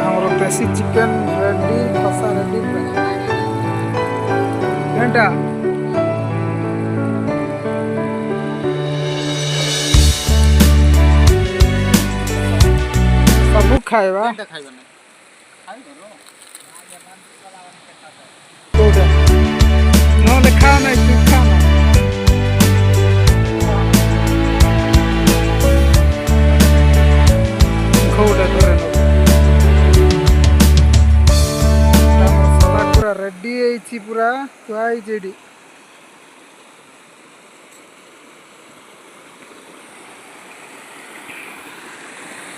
ଆମର ଦେଶୀ chicken ready, କଷା ରେଡ଼ି ଏଇଟା ସବୁ ଖାଇବା କୋଉଟା ନହେଲେ ଖାଅ ନାହିଁ ତୁ ଖାଅ ନା କୋଉଟା ଧରେ ମସଲା ପୁରା ରେଡ଼ି ହେଇଛି, ପୁରା ଥୁଆ ହେଇଛି ଏଠି।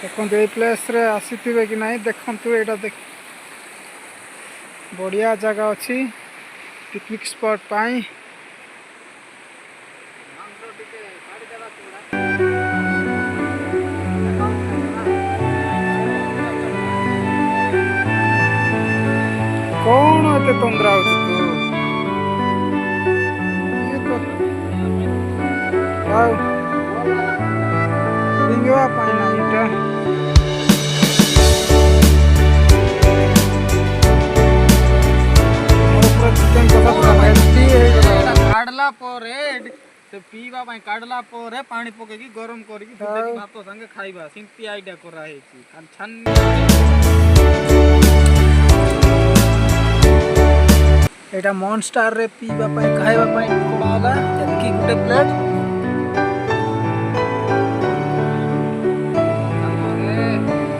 ଦେଖନ୍ତୁ ଏଇ ପ୍ଲେସ୍ରେ ଆସିଥିବେ କି ନାହିଁ, ଦେଖନ୍ତୁ ଏଇଟା ବଢ଼ିଆ ଜାଗା ଅଛି ପିକନିକ୍ ସ୍ପଟ୍ ପାଇଁ। କଣ ଏତେ ତନ୍ଦ୍ରା ହଉଛି ତୁ ଆଉ ପିଙ୍ଗିବା ପାଇଁ ନା ଏଇଟା ଚିକେନ୍ କଷା ପୁରା ରେଡି ହେଇଗଲା। କାଢିଲା ପରେ ସେ ପିଇବା ପାଇଁ କାଢିଲା ପରେ ପାଣି ପକେଇକି ଗରମ କରିକି ଫୁଟେଇକି ଭାତ ସାଙ୍ଗେ ଖାଇବା, ସେମିତି ଆଇଡିଆ କରାହେଇଛି। ଏଇଟା ମନଷ୍ଟାରରେ ପିଇବା ପାଇଁ ଖାଇବା ପାଇଁ ହେଲା ଏତିକି ଗୋଟେ ପ୍ଲେଟ୍।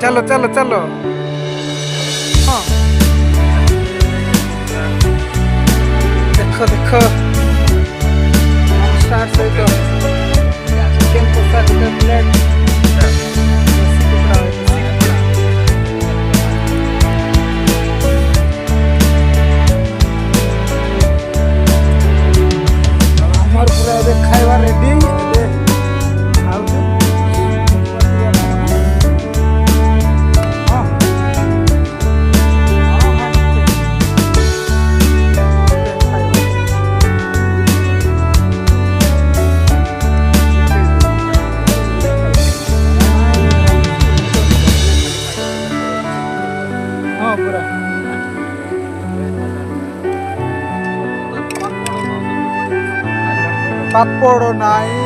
ଚାଲ ଚାଲ ଚାଲ ହଁ ଦେଖ ଦେଖ ମନଷ୍ଟାର ସହିତ ଚିକେନ୍ କଷା ଗୋଟେ ପ୍ଲେଟ୍। ପୁରା ଏବେ ଖାଇବା ରେଡ଼ି। ଏବେ ଖାଉଛୁ ହଁ ପୁରା ପାପଡ଼ ନାହିଁ,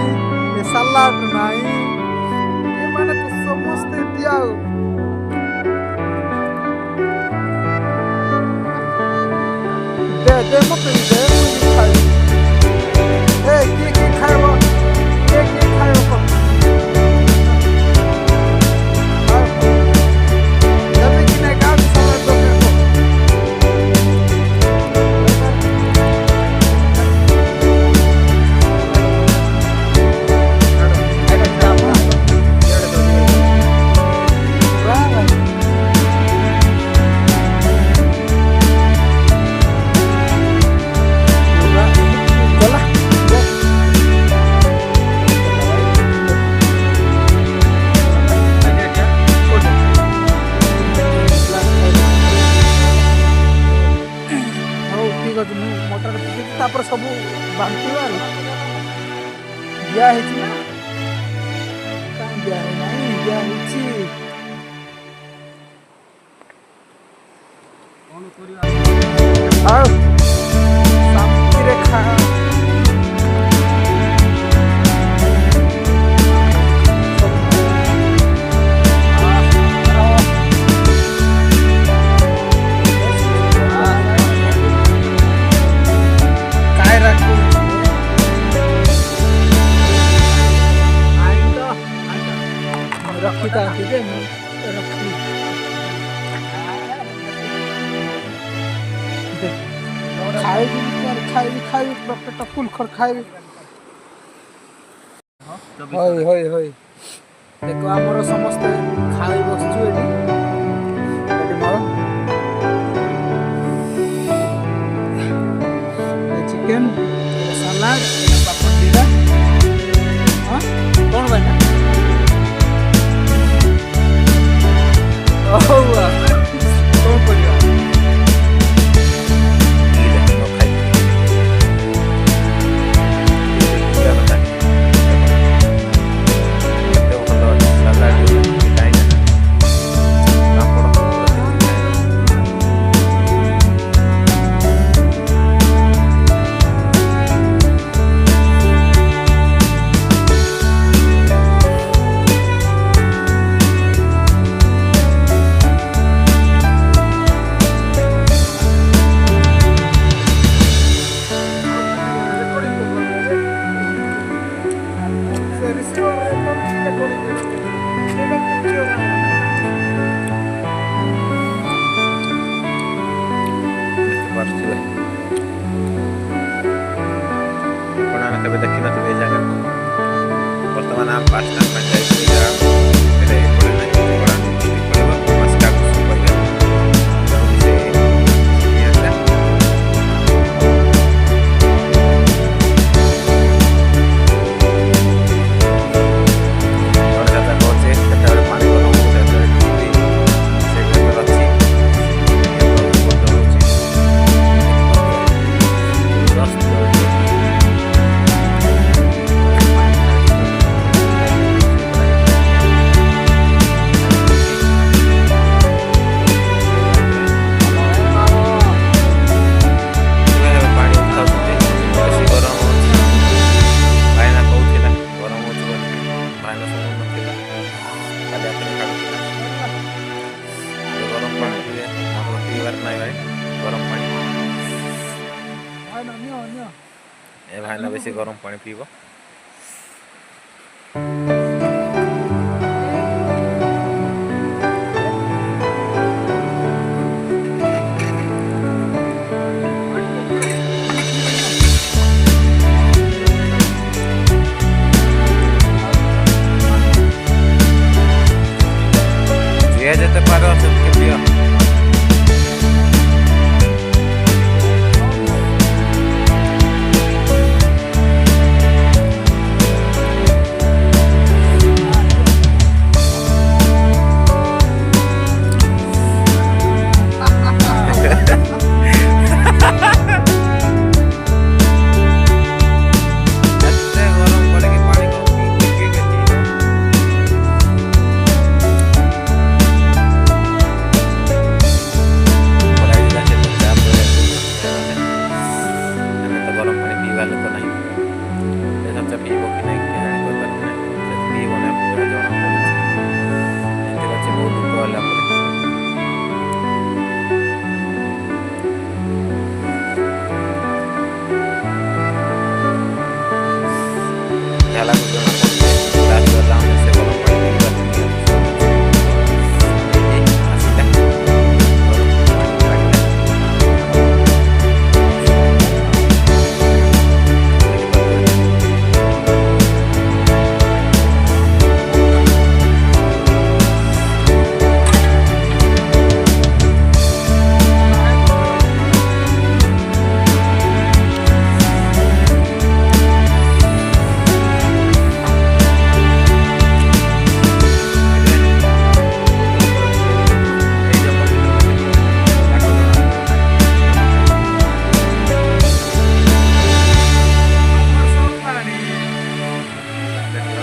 ସାଲାଡ ନାହିଁ, ଏମାନେ ତ ସମସ୍ତେ ଦିଆଉ ଦେ ମତେ ଦେ ଖାଇବ। କିଏ କିଏ ଖାଇବ, କିଏ କିଏ ଖାଇବ ଦେବେ କି ନାଇଁ କାହାକୁ ସାଲାଡ ଦରକାର। ତାପରେ ସବୁ ବାଣ୍ଟିବା ଦିଆ ହେଇଛି ନା କାହିଁ ଦିଆ ହେଇନାହିଁ, ଦିଆ ହେଇଛି। ଆଉ ଶାନ୍ତିରେ ଖା। ରଖିଥା ଯେ ରଖି ଖାଇବି ଖାଇବି ଖାଇବି ପୁରା ପେଟ ଫୁଲ୍ ଖର ଖାଇବି। ହଇ ହଇ ହଇ ଦେଖ ଆମର ସମସ୍ତେ ଖାଇ ବସିଛୁ ଏଠି। ମୋର ଚିକେନ୍, ସାଲାଡ, ପାପଡ଼ ଦିଟା। ହଁ କ'ଣ ପାଇଁ ନା ହଉ କ'ଣ କରିବା। ନାଇଁ ଭାଇ ଗରମ ପାଣି ଭାଇନା ନିଅ ନିଅ। ଏ ଭାଇନା ବେଶୀ ଗରମ ପାଣି ପିଇବ। ଯିଏ ଯେତେ ପାର ସେତିକି ପିଅ। ଏତେ ଗରମ କରିକି ପାଣି କିଏ ପିଇବ? ଆମେ ତ ଗରମ ପାଣି ପିଇବା ଲୋକ ନାହିଁ। ସେ ପିଇବ କି ନାହିଁ କି ଜାଣିପାରିବ ନାହିଁ। ସେ ପିଇବ ନାହିଁ ପୁରା ଜଣା ପଡୁଛି। ଏମିତି ଅଛି ବହୁତ ଲୋକ ହେଲା ପରେ ଝାଲା ଜଣା ପଡୁଛି। ଲାଷ୍ଟ ଗଲା ଆମେ ସେ ଗରମ ପାଣି ପିଇବା ଆସିଲା ଗରମ ପାଣି ଲାଗିଲା।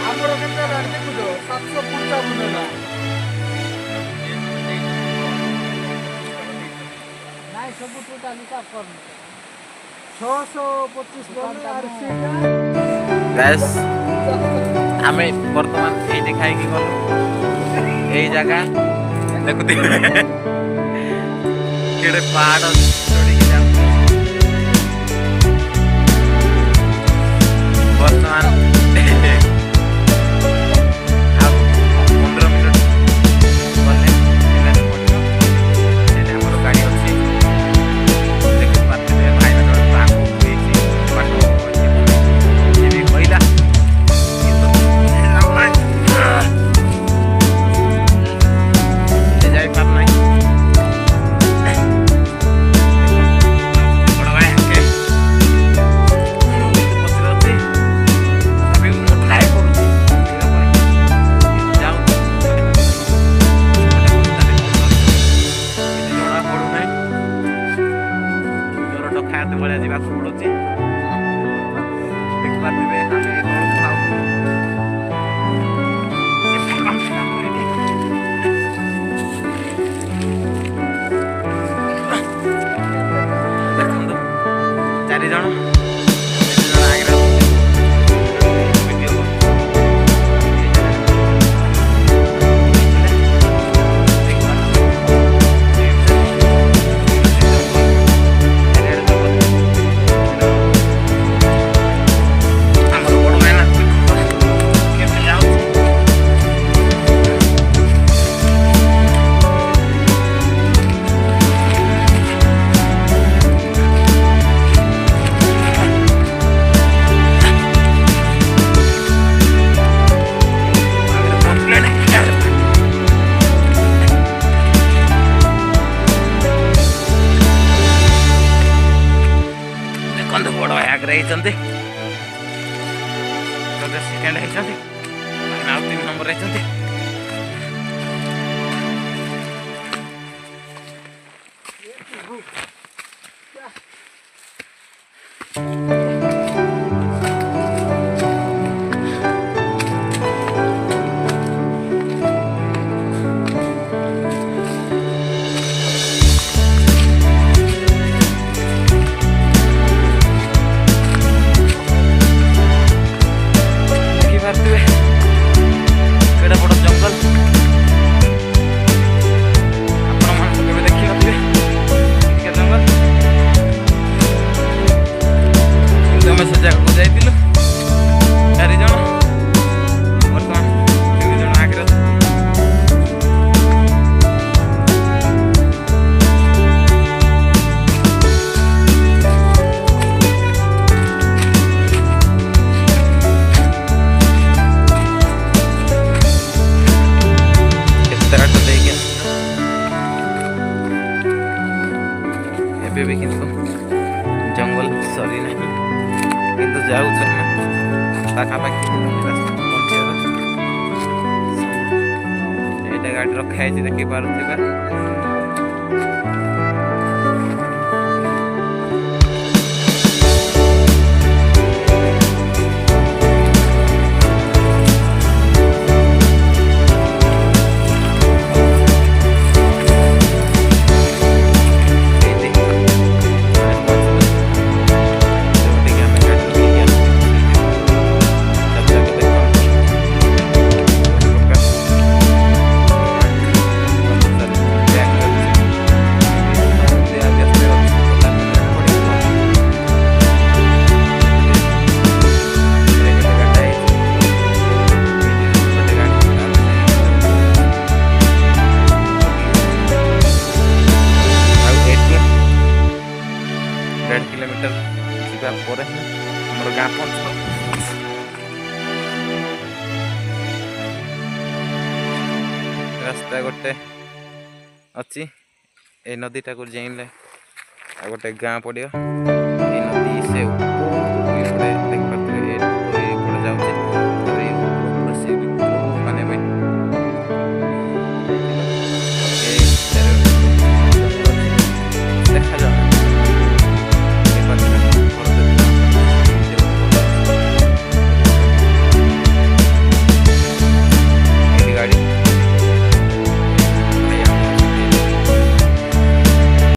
ଆମର କେତେ ହେଲାଣି ଦେଖୁଛ 755 ହେଲା। ନାଇଁ ସବୁ ଟୋଟାଲ ହିସାବ କରନି। 625 ବୋଲେ ଆର ସେଇଟା ଗ୍ୟାସ୍ ଆମେ ବର୍ତ୍ତମାନ ଏଇଠି ଖାଇକି ଗଲୁ। ଏଇ ଜାଗା ଦେଖୁଥିବେ କେଡ଼େ ପାହାଡ଼ ଚଢ଼ିକି ଯାଉଛୁ। ବର୍ତ୍ତମାନ ଆଉ 15 ମିନିଟ୍ ଗଲେ ଯିବାକୁ ପଡ଼ିବ। ସେଇଠି ଆମର ଗାଡ଼ି ଅଛି। ଦେଖିପାରୁଥିବେ ଭାଇନା ଜଣେ ଆଗକୁ ହେଇଛି ବାଟ ଯିବି କହିଲା କିନ୍ତୁ ସେ ଯାଇପାରୁନାହିଁ। ବଡ଼ ଭାଇ ଆଙ୍କେ ପଛରେ ଅଛି ତଥାପି ମୁଁ ଟ୍ରାଏ କରୁଛି ଯିବା ପାଇଁ କିନ୍ତୁ ଯାଉଛି କିଛି ଜଣା ପଡ଼ୁନାହିଁ। ଜୋର ଡକାୟତ ଭଳିଆ ଯିବାକୁ ପଡ଼ୁଛି। ଦେଖିପାରୁଥିବେ ଆମେ ତଳକୁ ଥାଉ। ଦେଖନ୍ତୁ 4 ଜଣ ଆଗରେ ଭିଡ଼ିଓ ଆମର ବଡ଼ ଭାଇନା କେମିତି ଯାଉଛି। ଦେଖନ୍ତୁ ବଡ଼ ଭାଇ ଆଗରେ ହେଇଛନ୍ତି। ସେକେଣ୍ଡ ହେଇଛନ୍ତି। ଆଉ 3 ନମ୍ବର ହେଇଛନ୍ତି। ରାସ୍ତାଘାଟ ଦେଇକି ଏବେ ବି କିନ୍ତୁ ଜଙ୍ଗଲ ସରି ନାହିଁ କିନ୍ତୁ ଯାଉଛୁ ଆମେ ପାଖାପାଖି ପହଞ୍ଚିବାର। ଏଇଟା ଗାଡ଼ି ରଖା ହେଇଛି ଦେଖିପାରୁଥିବା। किलोमीटर ଯିବା ପରେ ଆମର ଗାଁ ପହଞ୍ଚିବ। ରାସ୍ତା ଗୋଟେ ଅଛି, ଏଇ ନଦୀଟାକୁ ଯାଇଁଲେ ଆଉ ଗୋଟେ ଗାଁ ପଡ଼ିବ।